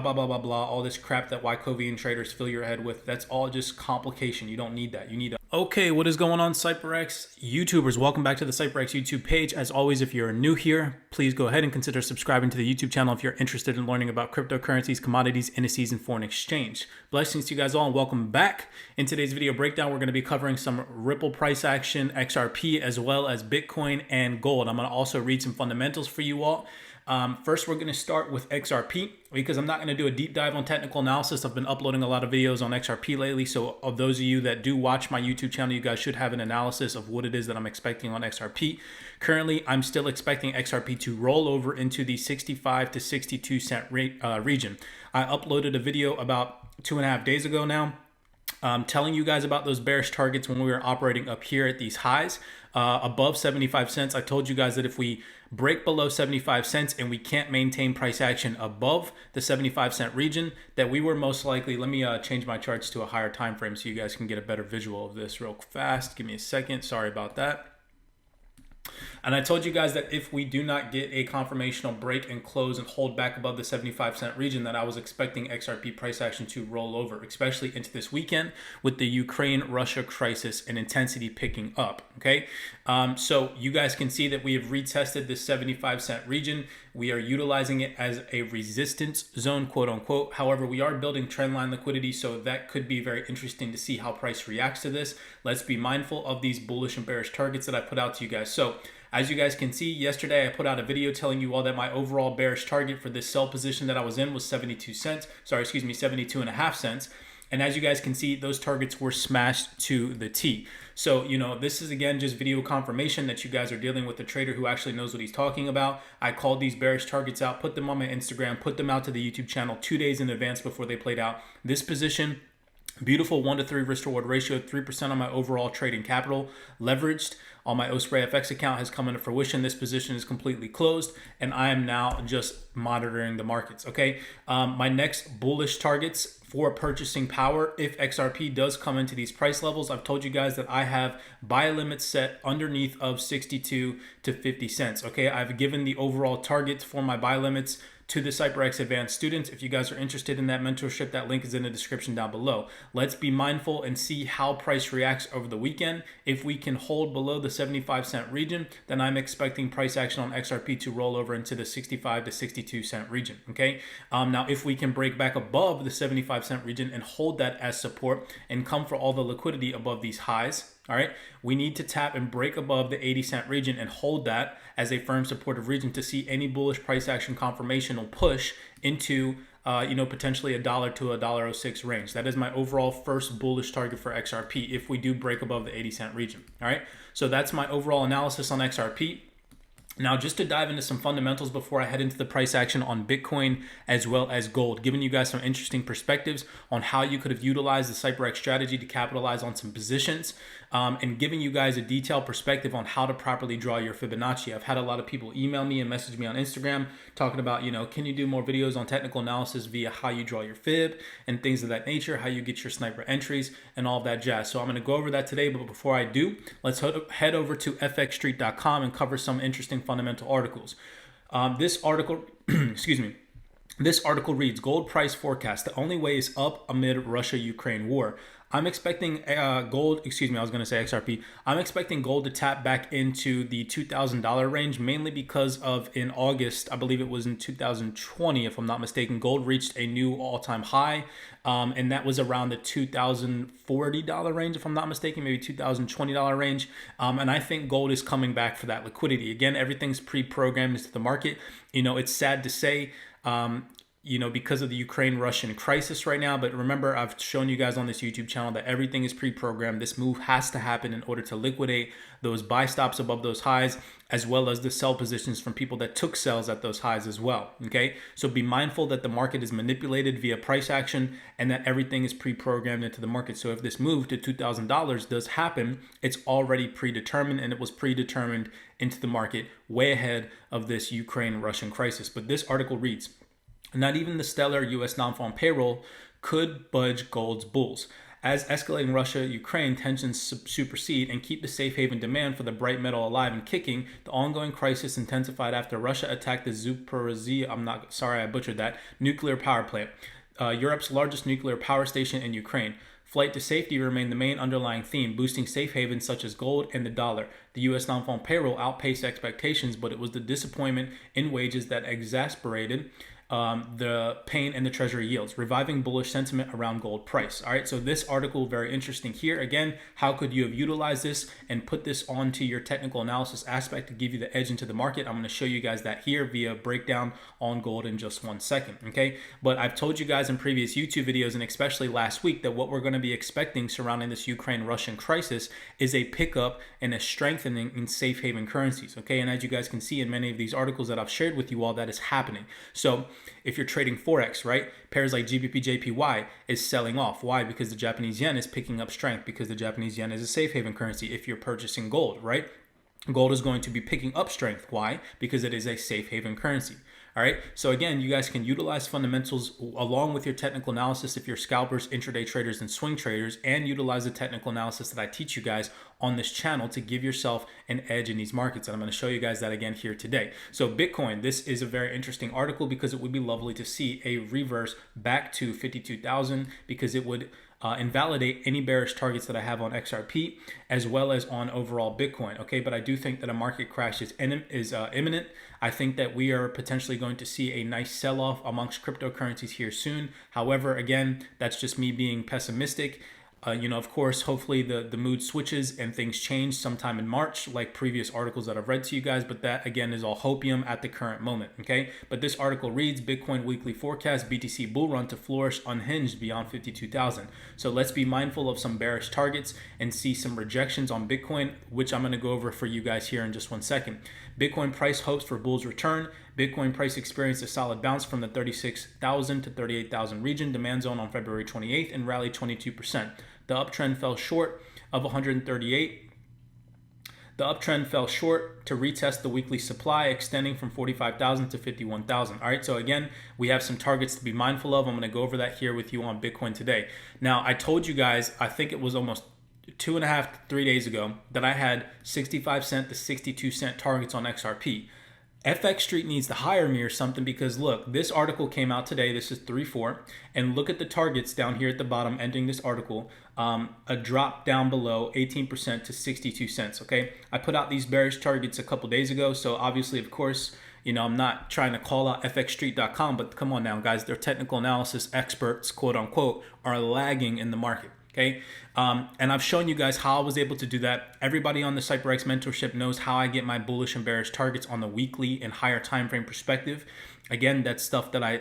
blah, blah, blah, blah, blah, all this crap that Wycovian traders fill your head with. That's all just complication. You don't need that. You need a Okay, what is going on, CYPRX YouTubers? Welcome back to the CYPRX YouTube page. As always, if you're new here, please go ahead and consider subscribing to the YouTube channel if you're interested in learning about cryptocurrencies, commodities, indices, and foreign exchange. Blessings to you guys all and welcome back. In today's video breakdown, we're going to be covering some Ripple price action, XRP, as well as Bitcoin and gold. I'm going to also read some fundamentals for you all. First, we're going to start with XRP because I'm not going to do a deep dive on technical analysis. I've been uploading a lot of videos on XRP lately. So of those of you that do watch my YouTube channel, you guys should have an analysis of what it is that I'm expecting on XRP. Currently, I'm still expecting XRP to roll over into the 65 to 62 cent region. I uploaded a video about 2.5 days ago now. Telling you guys about those bearish targets when we were operating up here at these highs above 75 cents. I told you guys that if we break below 75 cents and we can't maintain price action above the 75 cent region, that we were most likely, let me change my charts to a higher time frame so you guys can get a better visual of this real fast. Give me a second. Sorry about that. And I told you guys that if we do not get a confirmational break and close and hold back above the 75 cent region, that I was expecting XRP price action to roll over, especially into this weekend with the Ukraine-Russia crisis and intensity picking up, okay? So you guys can see that we have retested this 75 cent region. We are utilizing it as a resistance zone, quote unquote. However, we are building trendline liquidity, so that could be very interesting to see how price reacts to this. Let's be mindful of these bullish and bearish targets that I put out to you guys. So as you guys can see, yesterday I put out a video telling you all that my overall bearish target for this sell position that I was in was 72 cents. Sorry, excuse me, 72.5 cents. And as you guys can see, those targets were smashed to the T. So, you know, this is again just video confirmation that you guys are dealing with a trader who actually knows what he's talking about. I called these bearish targets out, put them on my Instagram, put them out to the YouTube channel 2 days in advance before they played out. This position, beautiful 1-to-3 risk reward ratio, 3% on my overall trading capital, leveraged on my CYPRX account has come into fruition. This position is completely closed and I am now just monitoring the markets, okay? My next bullish targets for purchasing power, if XRP does come into these price levels, I've told you guys that I have buy limits set underneath of 62 to 50 cents, okay? I've given the overall targets for my buy limits to the CYPRX Advanced students. If you guys are interested in that mentorship, that link is in the description down below. Let's be mindful and see how price reacts over the weekend. If we can hold below the 75 cent region, then I'm expecting price action on XRP to roll over into the 65 to 62 cent region, okay? Now, if we can break back above the 75 cent region and hold that as support and come for all the liquidity above these highs, all right, we need to tap and break above the 80 cent region and hold that as a firm supportive region to see any bullish price action confirmation will push into potentially $1 to $1.06 range. That is my overall first bullish target for XRP if we do break above the 80 cent region. All right, so that's my overall analysis on XRP. Now, just to dive into some fundamentals before I head into the price action on Bitcoin as well as gold, giving you guys some interesting perspectives on how you could have utilized the CYPRX strategy to capitalize on some positions, and giving you guys a detailed perspective on how to properly draw your Fibonacci. I've had a lot of people email me and message me on Instagram talking about, can you do more videos on technical analysis via how you draw your Fib and things of that nature, how you get your sniper entries and all of that jazz. So I'm going to go over that today, but before I do, let's head over to fxstreet.com and cover some interesting fundamental articles. This article, excuse me, this article reads, gold price forecast. The only way is up amid Russia-Ukraine war. I'm expecting XRP. I'm expecting gold to tap back into the $2,000 range, mainly because of in August, I believe it was in 2020, if I'm not mistaken, gold reached a new all-time high. And that was around the $2,040 range, if I'm not mistaken, maybe $2,020 range. And I think gold is coming back for that liquidity. Again, everything's pre-programmed into the market. It's sad to say, because of the Ukraine-Russian crisis right now. But remember, I've shown you guys on this YouTube channel that everything is pre-programmed. This move has to happen in order to liquidate those buy stops above those highs, as well as the sell positions from people that took sells at those highs as well, okay? So be mindful that the market is manipulated via price action and that everything is pre-programmed into the market. So if this move to $2,000 does happen, it's already predetermined, and it was predetermined into the market way ahead of this Ukraine-Russian crisis. But this article reads, not even the stellar U.S. non-farm payroll could budge gold's bulls. As escalating Russia-Ukraine tensions supersede and keep the safe haven demand for the bright metal alive and kicking, the ongoing crisis intensified after Russia attacked the Zaporizhzhia, I butchered that, nuclear power plant, Europe's largest nuclear power station in Ukraine. Flight to safety remained the main underlying theme, boosting safe havens such as gold and the dollar. The U.S. non-farm payroll outpaced expectations, but it was the disappointment in wages that exacerbated the pain in the treasury yields, reviving bullish sentiment around gold price. All right, so this article, very interesting here. Again, how could you have utilized this and put this onto your technical analysis aspect to give you the edge into the market? I'm going to show you guys that here via breakdown on gold in just 1 second, okay? But I've told you guys in previous YouTube videos, and especially last week, that what we're going to be expecting surrounding this Ukraine-Russian crisis is a pickup and a strengthening in safe haven currencies, okay? And as you guys can see in many of these articles that I've shared with you all, that is happening. So if you're trading forex, right, pairs like GBP JPY is selling off. Why? Because the Japanese yen is picking up strength, because the Japanese yen is a safe haven currency. If you're purchasing gold, right, gold is going to be picking up strength. Why? Because it is a safe haven currency. All right, so again, you guys can utilize fundamentals along with your technical analysis if you're scalpers, intraday traders, and swing traders, and utilize the technical analysis that I teach you guys on this channel to give yourself an edge in these markets. And I'm going to show you guys that again here today. So Bitcoin, this is a very interesting article because it would be lovely to see a reverse back to 52,000, because it would invalidate any bearish targets that I have on XRP as well as on overall Bitcoin. Okay, but I do think that a market crash is imminent. I think that we are potentially going to see a nice sell-off amongst cryptocurrencies here soon. However, again, that's just me being pessimistic. Of course, hopefully the mood switches and things change sometime in March, like previous articles that I've read to you guys. But that, again, is all hopium at the current moment, okay? But this article reads, Bitcoin weekly forecast, BTC bull run to flourish unhinged beyond 52,000. So let's be mindful of some bearish targets and see some rejections on Bitcoin, which I'm going to go over for you guys here in just 1 second. Bitcoin price hopes for bull's return. Bitcoin price experienced a solid bounce from the 36,000 to 38,000 region demand zone on February 28th and rallied 22%. The uptrend fell short of 138. The uptrend fell short to retest the weekly supply, extending from 45,000 to 51,000. All right, so again, we have some targets to be mindful of. I'm going to go over that here with you on Bitcoin today. Now, I told you guys, I think it was almost 2.5 to 3 days ago, that I had 65 cent to 62 cent targets on XRP. FX Street needs to hire me or something, because look, this article came out today. This is 3/4, and look at the targets down here at the bottom ending this article. A drop down below 18% to 62 cents. Okay, I put out these bearish targets a couple days ago, so obviously, of course, I'm not trying to call out fxstreet.com, but come on now, guys, their technical analysis experts, quote unquote, are lagging in the market. Okay, and I've shown you guys how I was able to do that. Everybody on the CYPRX mentorship knows how I get my bullish and bearish targets on the weekly and higher time frame perspective. Again, that's stuff that I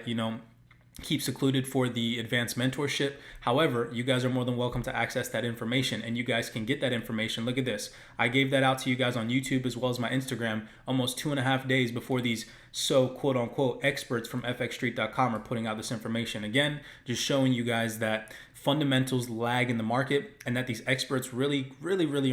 keep secluded for the advanced mentorship. However, you guys are more than welcome to access that information, and you guys can get that information. Look at this. I gave that out to you guys on YouTube as well as my Instagram almost 2.5 days before these quote unquote experts from fxstreet.com are putting out this information. Again, just showing you guys that fundamentals lag in the market and that these experts really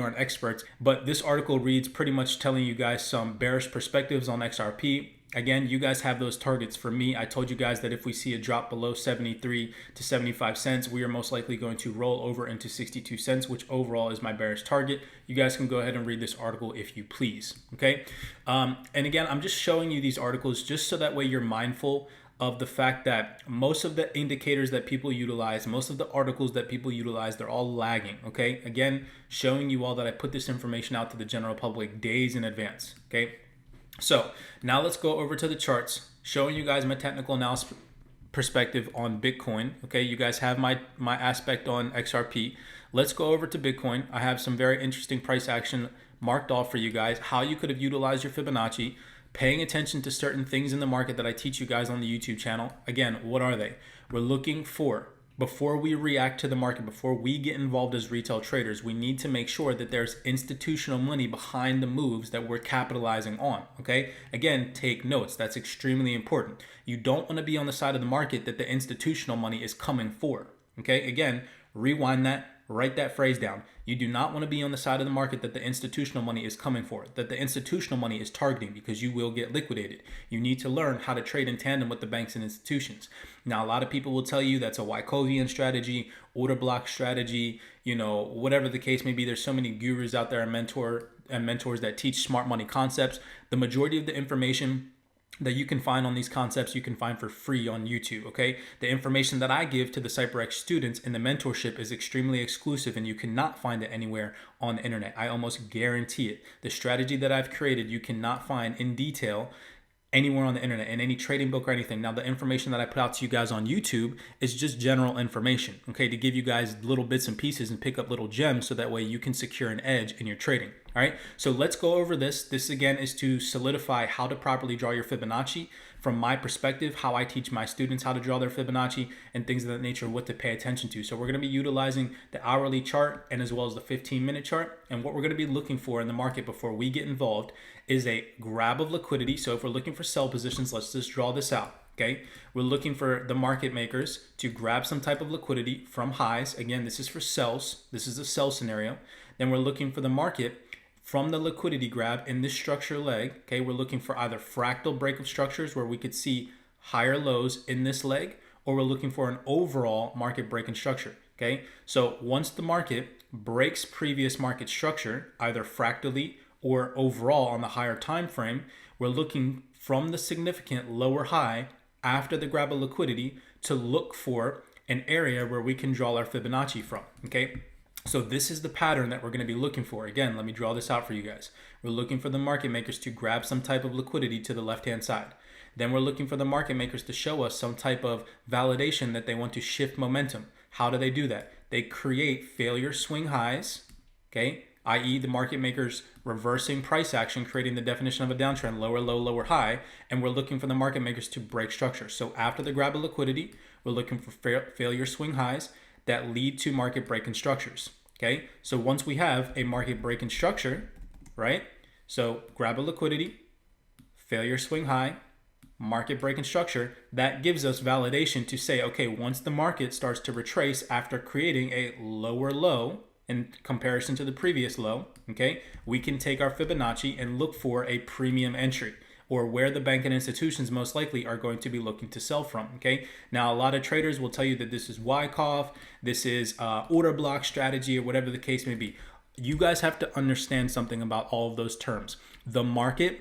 aren't experts. But this article reads pretty much telling you guys some bearish perspectives on XRP. Again, you guys have those targets. For me, I told you guys that if we see a drop below 73 to 75 cents, we are most likely going to roll over into 62 cents, which overall is my bearish target. You guys can go ahead and read this article if you please, okay? And again, I'm just showing you these articles just so that way you're mindful of the fact that most of the indicators that people utilize, most of the articles that people utilize, they're all lagging, okay? Again, showing you all that I put this information out to the general public days in advance, okay? So now let's go over to the charts, showing you guys my technical analysis perspective on Bitcoin. Okay, you guys have my aspect on XRP. Let's go over to Bitcoin. I have some very interesting price action marked off for you guys, how you could have utilized your Fibonacci, paying attention to certain things in the market that I teach you guys on the YouTube channel. Again, what are they? We're looking for, before we react to the market, before we get involved as retail traders, we need to make sure that there's institutional money behind the moves that we're capitalizing on, okay? Again, take notes. That's extremely important. You don't want to be on the side of the market that the institutional money is coming for, okay? Again, rewind that, Write that phrase down. You do not want to be on the side of the market that the institutional money is coming for, that the institutional money is targeting, because you will get liquidated. You need to learn how to trade in tandem with the banks and institutions. Now, a lot of people will tell you that's a Wycovian strategy, order block strategy, whatever the case may be. There's so many gurus out there and mentors that teach smart money concepts. The majority of the information that you can find on these concepts, you can find for free on YouTube, okay? The information that I give to the CYPRX students in the mentorship is extremely exclusive, and you cannot find it anywhere on the internet. I almost guarantee it. The strategy that I've created, you cannot find in detail anywhere on the internet, in any trading book or anything. Now, the information that I put out to you guys on YouTube is just general information, okay, to give you guys little bits and pieces and pick up little gems so that way you can secure an edge in your trading. All right, so let's go over this. This again is to solidify how to properly draw your Fibonacci from my perspective, how I teach my students how to draw their Fibonacci and things of that nature, what to pay attention to. So we're going to be utilizing the hourly chart and as well as the 15-minute chart. And what we're going to be looking for in the market before we get involved is a grab of liquidity. So if we're looking for sell positions, let's just draw this out. Okay, we're looking for the market makers to grab some type of liquidity from highs. Again, this is for sells. This is a sell scenario. Then we're looking for the market from the liquidity grab in this structure leg. Okay, we're looking for either fractal break of structures where we could see higher lows in this leg, or we're looking for an overall market break in structure. Okay, so once the market breaks previous market structure, either fractally or overall on the higher time frame, we're looking from the significant lower high after the grab of liquidity to look for an area where we can draw our Fibonacci from. Okay, so this is the pattern that we're going to be looking for. Again, let me draw this out for you guys. We're looking for the market makers to grab some type of liquidity to the left-hand side. Then we're looking for the market makers to show us some type of validation that they want to shift momentum. How do they do that? They create failure swing highs, okay, i.e. the market makers reversing price action, creating the definition of a downtrend, lower low, lower high, and we're looking for the market makers to break structure. So after the grab of liquidity, we're looking for failure swing highs that lead to market breaking structures. Okay, so once we have a market breaking structure, right? So grab a liquidity, failure swing high, market breaking structure, that gives us validation to say, okay, once the market starts to retrace after creating a lower low in comparison to the previous low, okay, we can take our Fibonacci and look for a premium entry, or where the bank and institutions most likely are going to be looking to sell from. Okay, now a lot of traders will tell you that this is Wyckoff, this is order block strategy, or whatever the case may be. You guys have to understand something about all of those terms. The market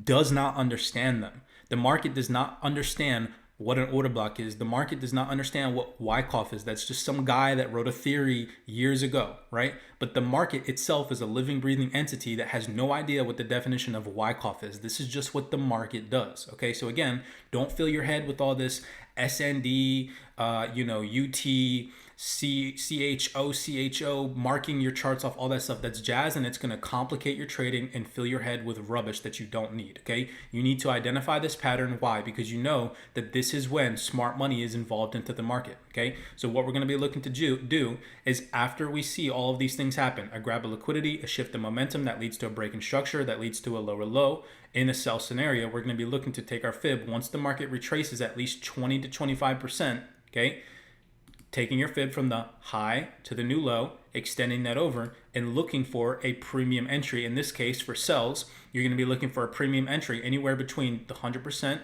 does not understand them. The market does not understand what an order block is. The market does not understand what Wyckoff is. That's just some guy that wrote a theory years ago, right? But the market itself is a living, breathing entity that has no idea what the definition of Wyckoff is. This is just what the market does, okay? So again, don't fill your head with all this SND, UT, CHO, marking your charts off, all that stuff. That's jazz, and it's going to complicate your trading and fill your head with rubbish that you don't need, okay? You need to identify this pattern. Why? Because you know that this is when smart money is involved into the market, okay? So what we're going to be looking to do is, after we see all of these things happen, a grab of liquidity, a shift of momentum that leads to a break in structure, that leads to a lower low, in a sell scenario, we're going to be looking to take our fib once the market retraces at least 20 to 25%, okay? Taking your fib from the high to the new low, extending that over, and looking for a premium entry. In this case, for sells, you're going to be looking for a premium entry anywhere between the 100%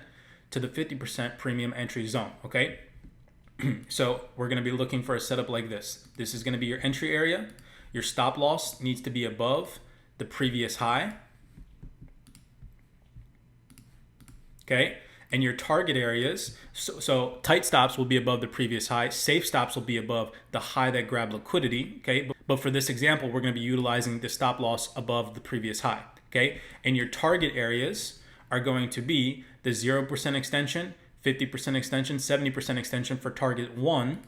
to the 50% premium entry zone, okay? So we're going to be looking for a setup like this. This is going to be your entry area. Your stop loss needs to be above the previous high, okay? And your target areas, so tight stops will be above the previous high. Safe stops will be above the high that grabbed liquidity, okay? But for this example, we're going to be utilizing the stop loss above the previous high, okay? And your target areas are going to be the 0% extension, 50% extension, 70% extension for target 1,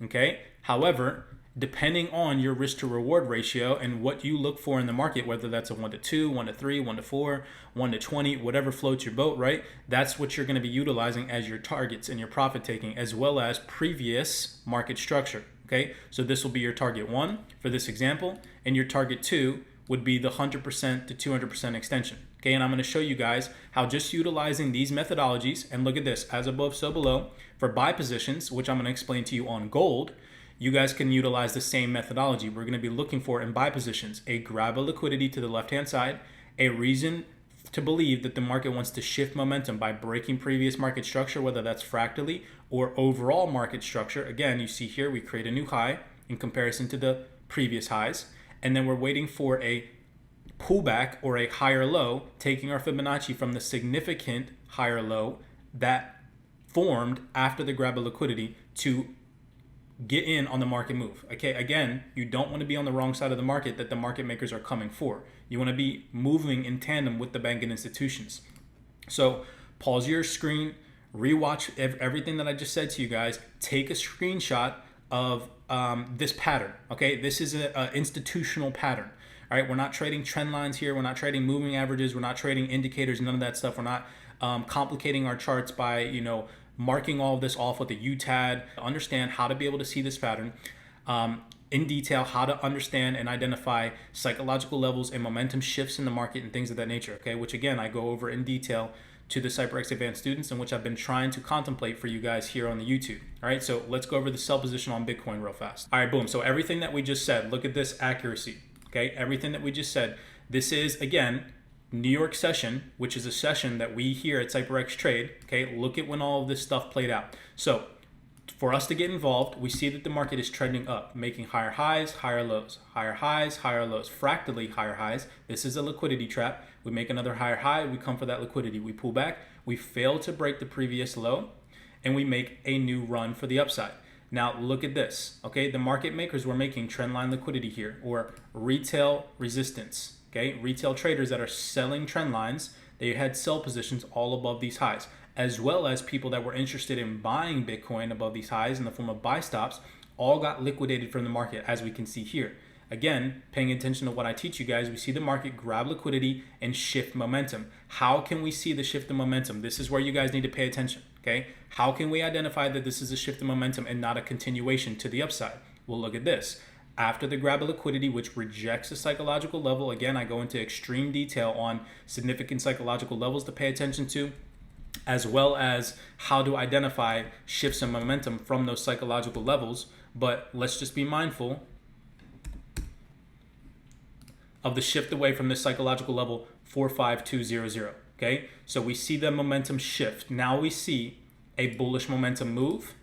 okay? However, depending on your risk to reward ratio and what you look for in the market, whether that's a 1 to 2, 1 to 3, 1 to 4, 1 to 20, whatever floats your boat, right? That's what you're going to be utilizing as your targets and your profit taking, as well as previous market structure, okay? So this will be your target 1 for this example, and your target 2 would be the 100% to 200% extension, okay? And I'm going to show you guys how just utilizing these methodologies, and look at this, as above, so below, for buy positions, which I'm going to explain to you on gold, you guys can utilize the same methodology. We're going to be looking for in buy positions a grab of liquidity to the left-hand side, a reason to believe that the market wants to shift momentum by breaking previous market structure, whether that's fractally or overall market structure. Again, you see here we create a new high in comparison to the previous highs, and then we're waiting for a pullback or a higher low, taking our Fibonacci from the significant higher low that formed after the grab of liquidity to get in on the market move. Okay, again, you don't want to be on the wrong side of the market that the market makers are coming for. You want to be moving in tandem with the banking institutions. So pause your screen, rewatch everything that I just said to you guys, take a screenshot of this pattern. Okay, this is an institutional pattern. All right, we're not trading trend lines here. We're not trading moving averages. We're not trading indicators, none of that stuff. We're not complicating our charts by, marking all of this off with a UTAD. Understand how to be able to see this pattern in detail, how to understand and identify psychological levels and momentum shifts in the market and things of that nature, okay? Which again, I go over in detail to the CYPRX Advanced students, and which I've been trying to contemplate for you guys here on the YouTube. All right, so let's go over the sell position on Bitcoin real fast. All right, boom. So everything that we just said, look at this accuracy, okay? Everything that we just said, this is, again, New York session, which is a session that we here at CYPRX trade. Okay, look at when all of this stuff played out. So for us to get involved, we see that the market is trending up, making higher highs, higher lows, higher highs, higher lows, fractally higher highs. This is a liquidity trap. We make another higher high, we come for that liquidity. We pull back, we fail to break the previous low, and we make a new run for the upside. Now look at this, okay? The market makers were making trendline liquidity here, or retail resistance. Okay, retail traders that are selling trend lines, they had sell positions all above these highs, as well as people that were interested in buying Bitcoin above these highs in the form of buy stops, all got liquidated from the market, as we can see here. Again, paying attention to what I teach you guys, we see the market grab liquidity and shift momentum. How can we see the shift in momentum? This is where you guys need to pay attention, okay? How can we identify that this is a shift in momentum and not a continuation to the upside? Well, look at this. After the grab of liquidity, which rejects a psychological level, again, I go into extreme detail on significant psychological levels to pay attention to, as well as how to identify shifts in momentum from those psychological levels. But let's just be mindful of the shift away from this psychological level 45200. Okay, so we see the momentum shift. Now we see a bullish momentum move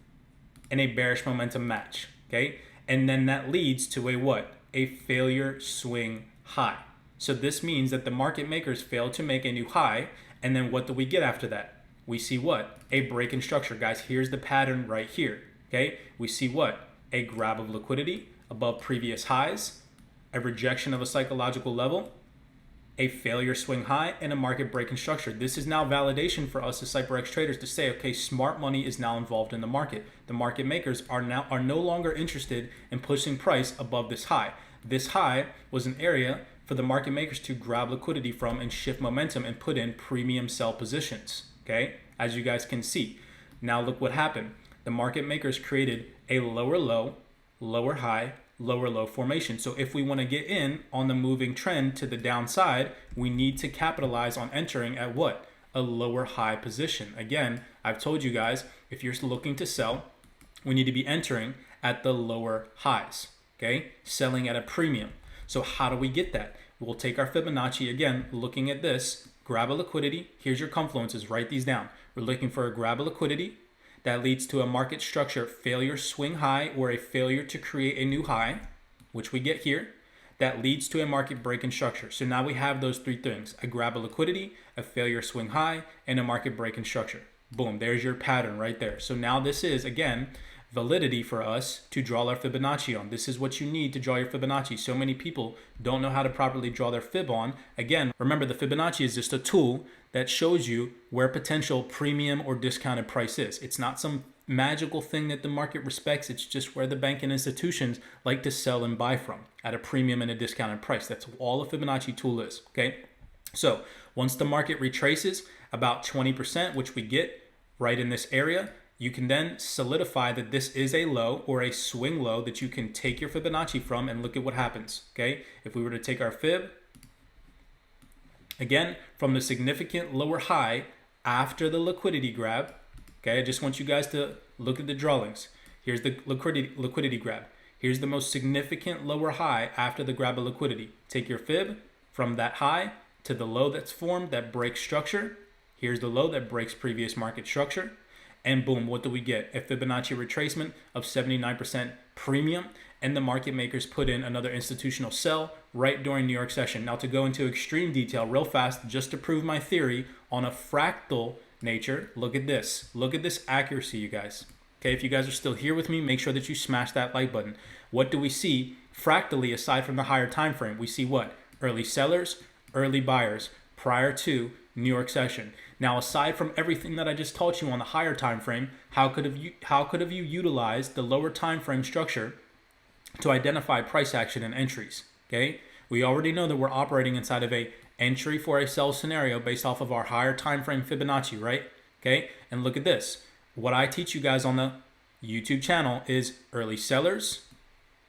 and a bearish momentum match. Okay, and then that leads to a what? A failure swing high. So this means that the market makers failed to make a new high, and then what do we get after that? We see what? A break in structure. Guys, here's the pattern right here. Okay, we see what? A grab of liquidity above previous highs, a rejection of a psychological level, a failure swing high, and a market break in structure. This is now validation for us as CYPRX traders to say, okay, smart money is now involved in the market. The market makers are no longer interested in pushing price above this high. This high was an area for the market makers to grab liquidity from and shift momentum and put in premium sell positions, okay? As you guys can see. Now look what happened. The market makers created a lower low, lower high, lower low formation. So if we want to get in on the moving trend to the downside, we need to capitalize on entering at what? A lower high position. Again, I've told you guys, if you're looking to sell, we need to be entering at the lower highs, okay? Selling at a premium. So how do we get that? We'll take our Fibonacci, again, looking at this, grab a liquidity. Here's your confluences, write these down. We're looking for a grab a liquidity that leads to a market structure failure swing high or a failure to create a new high, which we get here, that leads to a market break in structure. So now we have those three things: a grab a liquidity, a failure swing high, and a market break in structure. Boom, there's your pattern right there. So now this is, again, validity for us to draw our Fibonacci on. This is what you need to draw your Fibonacci. So many people don't know how to properly draw their fib on. Again, remember, the Fibonacci is just a tool that shows you where potential premium or discounted price is. It's not some magical thing that the market respects. It's just where the banking institutions like to sell and buy from at a premium and a discounted price. That's all a Fibonacci tool is, okay? So once the market retraces about 20%, which we get right in this area, you can then solidify that this is a low or a swing low that you can take your Fibonacci from, and look at what happens, okay? If we were to take our fib, again, from the significant lower high after the liquidity grab, okay, I just want you guys to look at the drawings. Here's the liquidity grab. Here's the most significant lower high after the grab of liquidity. Take your fib from that high to the low that's formed that breaks structure. Here's the low that breaks previous market structure. And boom, what do we get? A Fibonacci retracement of 79% premium. And the market makers put in another institutional sell right during New York session. Now to go into extreme detail real fast, just to prove my theory on a fractal nature, look at this. Look at this accuracy, you guys. Okay, if you guys are still here with me, make sure that you smash that like button. What do we see fractally aside from the higher time frame? We see what? Early sellers, early buyers prior to New York session. Now, aside from everything that I just taught you on the higher time frame, how could have you utilized the lower time frame structure to identify price action and entries? Okay, we already know that we're operating inside of a entry for a sell scenario based off of our higher time frame Fibonacci, right? Okay, and look at this. What I teach you guys on the YouTube channel is early sellers,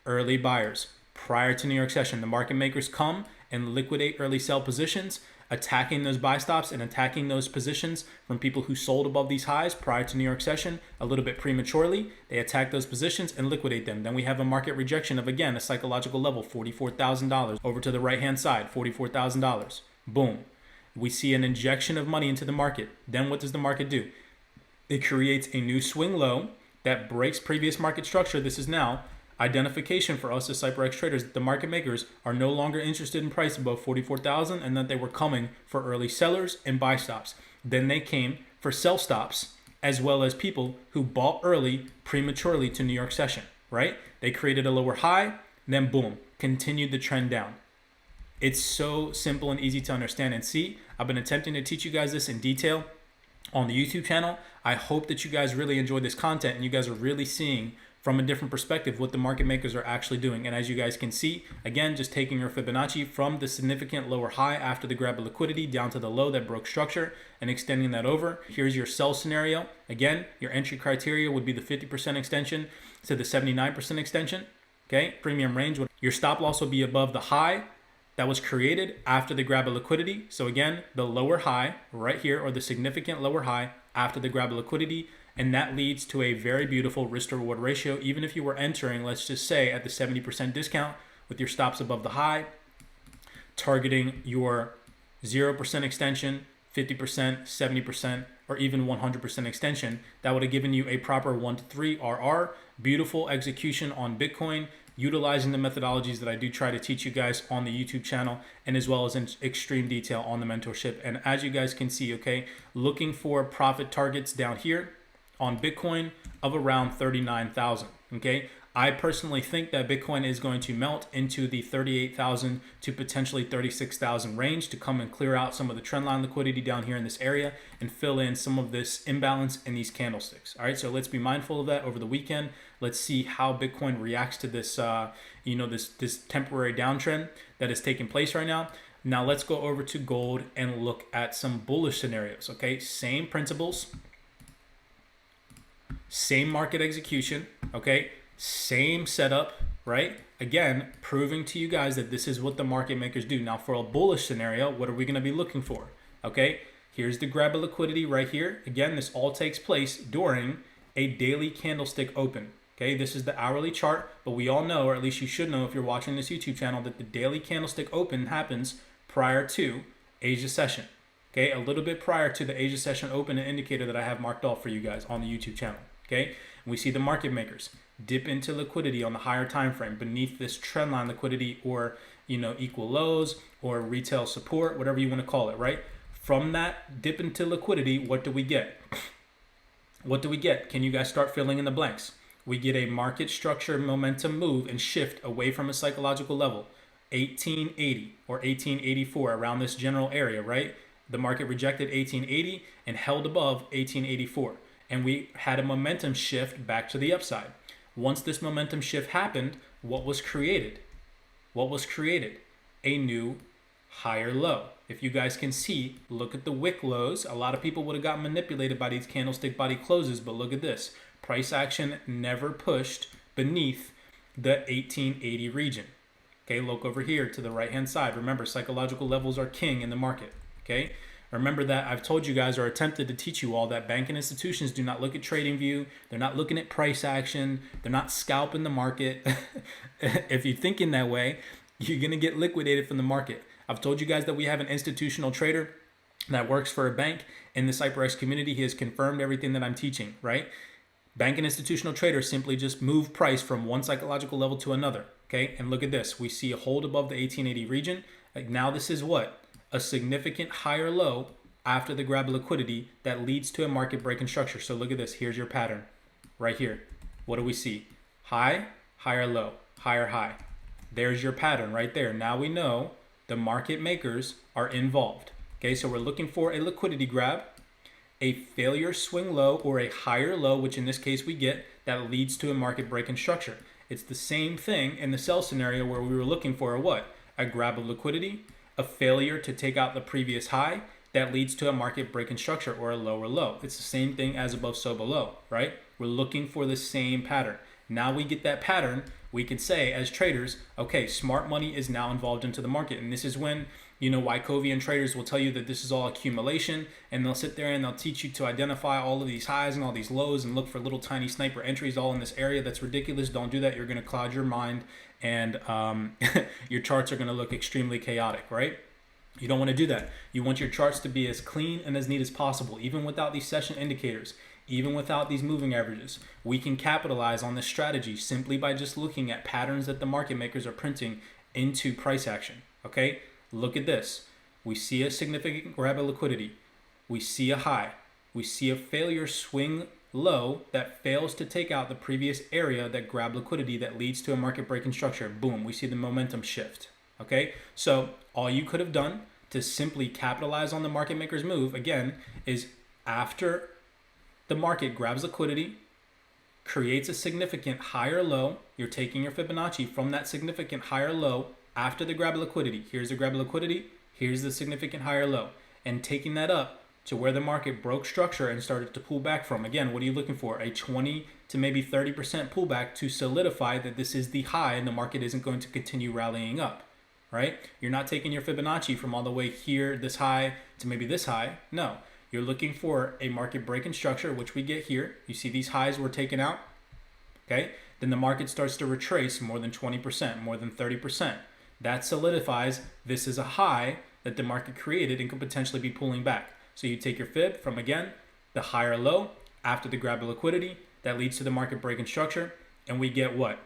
early buyers prior to New York session. The market makers come and liquidate early sell positions, attacking those buy stops and attacking those positions from people who sold above these highs prior to New York session a little bit prematurely. They attack those positions and liquidate them. Then we have a market rejection of, again, a psychological level, $44,000 over to the right-hand side, $44,000. Boom. We see an injection of money into the market. Then what does the market do? It creates a new swing low that breaks previous market structure. This is now identification for us as CYPRX traders that the market makers are no longer interested in price above 44,000 and that they were coming for early sellers and buy stops. Then they came for sell stops as well as people who bought early prematurely to New York session, right? They created a lower high, then boom, continued the trend down. It's so simple and easy to understand and see. I've been attempting to teach you guys this in detail on the YouTube channel. I hope that you guys really enjoy this content and you guys are really seeing from a different perspective what the market makers are actually doing. And as you guys can see, again, just taking your Fibonacci from the significant lower high after the grab of liquidity down to the low that broke structure and extending that over. Here's your sell scenario. Again, your entry criteria would be the 50% extension to the 79% extension. Okay, premium range. Your stop loss will be above the high that was created after the grab of liquidity. So again, the lower high right here, or the significant lower high after the grab of liquidity. And that leads to a very beautiful risk to reward ratio. Even if you were entering, let's just say at the 70% discount with your stops above the high, targeting your 0% extension, 50%, 70%, or even 100% extension, that would have given you a proper 1 to 3 RR. Beautiful execution on Bitcoin, utilizing the methodologies that I do try to teach you guys on the YouTube channel, and as well as in extreme detail on the mentorship. And as you guys can see, okay, looking for profit targets down here on Bitcoin of around 39,000. Okay, I personally think that Bitcoin is going to melt into the 38,000 to potentially 36,000 range to come and clear out some of the trendline liquidity down here in this area and fill in some of this imbalance in these candlesticks. All right, so let's be mindful of that over the weekend. Let's see how Bitcoin reacts to this, this temporary downtrend that is taking place right now. Now let's go over to gold and look at some bullish scenarios. Okay, same principles. Same market execution, okay? Same setup, right? Again, proving to you guys that this is what the market makers do. Now, for a bullish scenario, what are we going to be looking for? Okay, here's the grab of liquidity right here. Again, this all takes place during a daily candlestick open. Okay, this is the hourly chart, but we all know, or at least you should know if you're watching this YouTube channel, that the daily candlestick open happens prior to Asia session. Okay, a little bit prior to the Asia session open, an indicator that I have marked off for you guys on the YouTube channel. Okay, and we see the market makers dip into liquidity on the higher time frame beneath this trendline liquidity, or equal lows or retail support, whatever you want to call it, right? From that dip into liquidity, what do we get? What do we get? Can you guys start filling in the blanks? We get a market structure momentum move and shift away from a psychological level, 1880 or 1884, around this general area, right? The market rejected 1880 and held above 1884. And we had a momentum shift back to the upside. Once this momentum shift happened, what was created? What was created? A new higher low. If you guys can see, look at the wick lows. A lot of people would have gotten manipulated by these candlestick body closes, but look at this. Price action never pushed beneath the 1880 region. Okay, look over here to the right-hand side. Remember, psychological levels are king in the market. Okay, Remember that I've told you guys, or attempted to teach you all, that banking institutions do not look at TradingView. They're not looking at price action. They're not scalping the market. If you're thinking that way, you're going to get liquidated from the market. I've told you guys that we have an institutional trader that works for a bank in the CYPRX community. He has confirmed everything that I'm teaching, right? Bank and institutional traders simply just move price from one psychological level to another, okay? And look at this. We see a hold above the 1880 region. Like, now this is what? A significant higher low after the grab of liquidity that leads to a market breaking structure. So look at this. Here's your pattern right here. What do we see? High, higher low, higher high. There's your pattern right there. Now we know the market makers are involved. Okay, so we're looking for a liquidity grab, a failure swing low, or a higher low, which in this case we get, that leads to a market breaking structure. It's the same thing in the sell scenario where we were looking for a what? A grab of liquidity, a failure to take out the previous high that leads to a market breaking structure or a lower low. It's the same thing as above, so below, right? We're looking for the same pattern. Now we get that pattern, we can say as traders, okay, smart money is now involved into the market. And this is when, Wycovian traders will tell you that this is all accumulation, and they'll sit there and they'll teach you to identify all of these highs and all these lows and look for little tiny sniper entries all in this area. That's ridiculous. Don't do that. You're going to cloud your mind, and your charts are going to look extremely chaotic, right? You don't want to do that. You want your charts to be as clean and as neat as possible, even without these session indicators, even without these moving averages. We can capitalize on this strategy simply by just looking at patterns that the market makers are printing into price action, okay? Look at this. We see a significant grab of liquidity. We see a high. We see a failure swing low that fails to take out the previous area that grabbed liquidity that leads to a market breaking structure. Boom, we see the momentum shift. Okay, so all you could have done to simply capitalize on the market maker's move, again, is after the market grabs liquidity, creates a significant higher low, you're taking your Fibonacci from that significant higher low after the grab of liquidity. Here's the grab of liquidity, here's the significant higher low, and taking that up to where the market broke structure and started to pull back from. Again, what are you looking for? A 20 to maybe 30% pullback to solidify that this is the high and the market isn't going to continue rallying up, right? You're not taking your Fibonacci from all the way here, this high, to maybe this high. No, you're looking for a market breaking structure, which we get here. You see these highs were taken out, okay? Then the market starts to retrace more than 20%, more than 30%. That solidifies this is a high that the market created and could potentially be pulling back. So you take your fib from, again, the higher low after the grab of liquidity that leads to the market breaking structure, and we get what?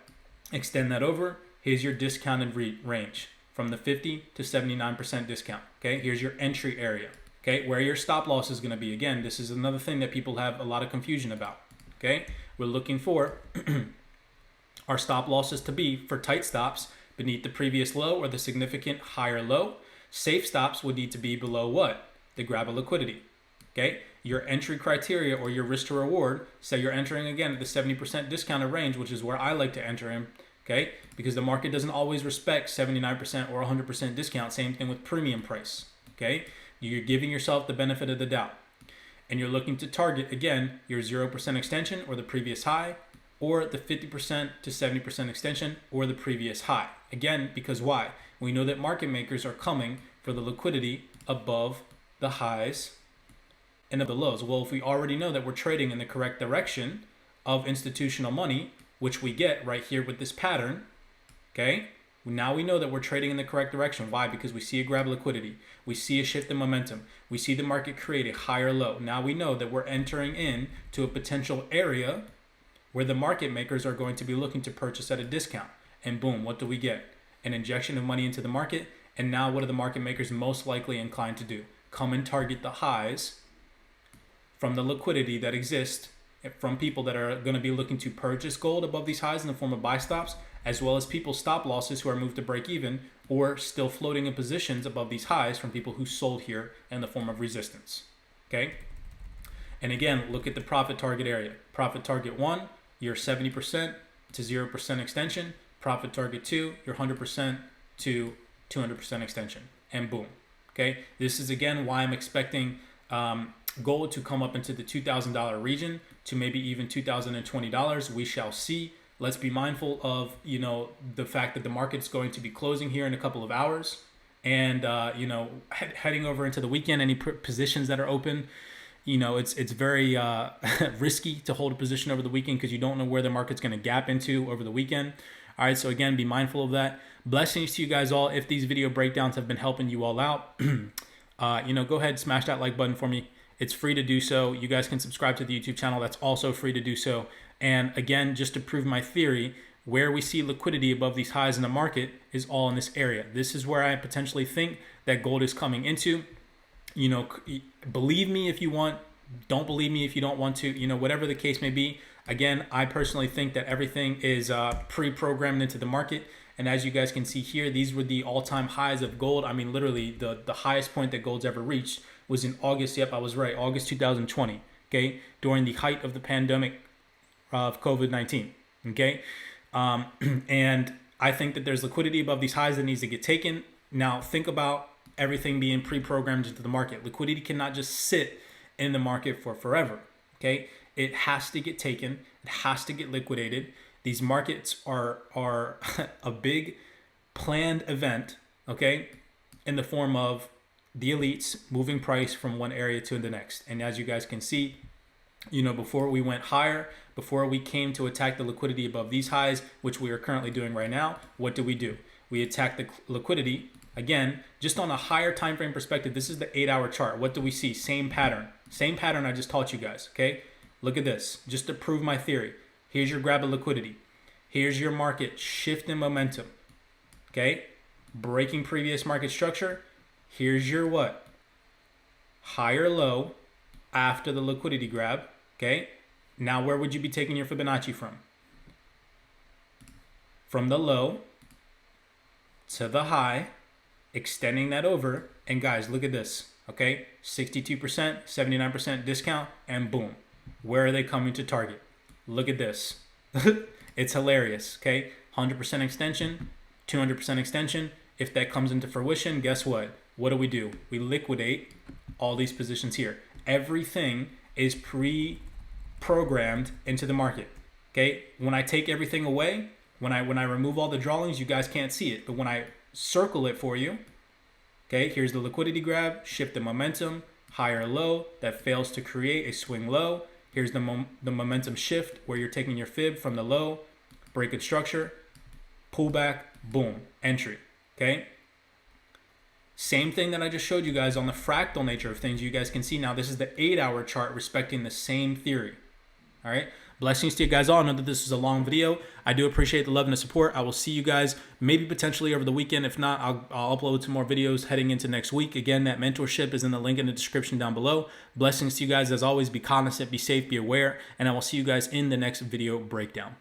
Extend that over. Here's your discounted range from the 50 to 79% discount. Okay, here's your entry area. Okay, where your stop loss is going to be. Again, this is another thing that people have a lot of confusion about. Okay, we're looking for our stop losses to be for tight stops beneath the previous low or the significant higher low. Safe stops would need to be below what? The grab of liquidity. Okay, your entry criteria or your risk to reward, say you're entering again at the 70% discounted range, which is where I like to enter in. Okay, because the market doesn't always respect 79% or 100% discount. Same thing with premium price. Okay, you're giving yourself the benefit of the doubt, and you're looking to target again your 0% extension or the previous high, or the 50% to 70% extension or the previous high. Again, because why? We know that market makers are coming for the liquidity above the highs and of the lows. Well, if we already know that we're trading in the correct direction of institutional money, which we get right here with this pattern, okay? Now we know that we're trading in the correct direction. Why? Because we see a grab liquidity. We see a shift in momentum. We see the market create a higher low. Now we know that we're entering in to a potential area where the market makers are going to be looking to purchase at a discount. And boom, what do we get? An injection of money into the market. And now what are the market makers most likely inclined to do? Come and target the highs from the liquidity that exists from people that are going to be looking to purchase gold above these highs in the form of buy stops, as well as people's stop losses who are moved to break even or still floating in positions above these highs from people who sold here in the form of resistance. Okay? And again, look at the profit target area. Profit target 1, your 70% to 0% extension. Profit target 2, your 100% to 200% extension. And boom. Okay? This is again why I'm expecting gold to come up into the $2,000 region to maybe even $2,020. We shall see. Let's be mindful of, the fact that the market's going to be closing here in a couple of hours. And you know, heading over into the weekend, any positions that are open, you know, it's very risky to hold a position over the weekend because you don't know where the market's going to gap into over the weekend. All right, so again, be mindful of that. Blessings to you guys all. If these video breakdowns have been helping you all out, you know, go ahead, smash that like button for me. It's free to do so. You guys can subscribe to the YouTube channel. That's also free to do so. And again, just to prove my theory, where we see liquidity above these highs in the market is all in this area. This is where I potentially think that gold is coming into. You know, believe me if you want, don't believe me if you don't want to, you know, whatever the case may be. Again, I personally think that everything is pre-programmed into the market. And as you guys can see here, these were the all-time highs of gold. I mean, literally the highest point that gold's ever reached was in August. Yep, I was right. August 2020. Okay. During the height of the pandemic of COVID-19. Okay. And I think that there's liquidity above these highs that needs to get taken. Now think about everything being pre-programmed into the market. Liquidity cannot just sit in the market for forever. Okay. It has to get taken. It has to get liquidated. These markets are a big planned event, okay, in the form of the elites moving price from one area to the next. And as you guys can see, you know, before we went higher, before we came to attack the liquidity above these highs, which we are currently doing right now, what do? We attack the liquidity. Again, just on a higher time frame perspective, this is the 8-hour chart. What do we see? Same pattern I just taught you guys, okay? Look at this, just to prove my theory. Here's your grab of liquidity. Here's your market shift in momentum. Okay? Breaking previous market structure. Here's your what? Higher low after the liquidity grab. Okay? Now where would you be taking your Fibonacci from? From the low to the high, extending that over. And guys, look at this. Okay? 62%, 79% discount, and boom. Where are they coming to target? Look at this. It's hilarious, okay? 100% extension, 200% extension. If that comes into fruition, guess what? What do? We liquidate all these positions here. Everything is pre-programmed into the market, okay? When I take everything away, when I remove all the drawings, you guys can't see it. But when I circle it for you, okay, here's the liquidity grab, shift the momentum, higher low that fails to create a swing low. Here's the momentum shift where you're taking your fib from the low, break its structure, pull back, boom, entry, okay? Same thing that I just showed you guys on the fractal nature of things. You guys can see now this is the 8-hour chart respecting the same theory, all right? Blessings to you guys all. I know that this is a long video. I do appreciate the love and the support. I will see you guys maybe potentially over the weekend. If not, I'll upload some more videos heading into next week. Again, that mentorship is in the link in the description down below. Blessings to you guys. As always, be cognizant, be safe, be aware, and I will see you guys in the next video breakdown.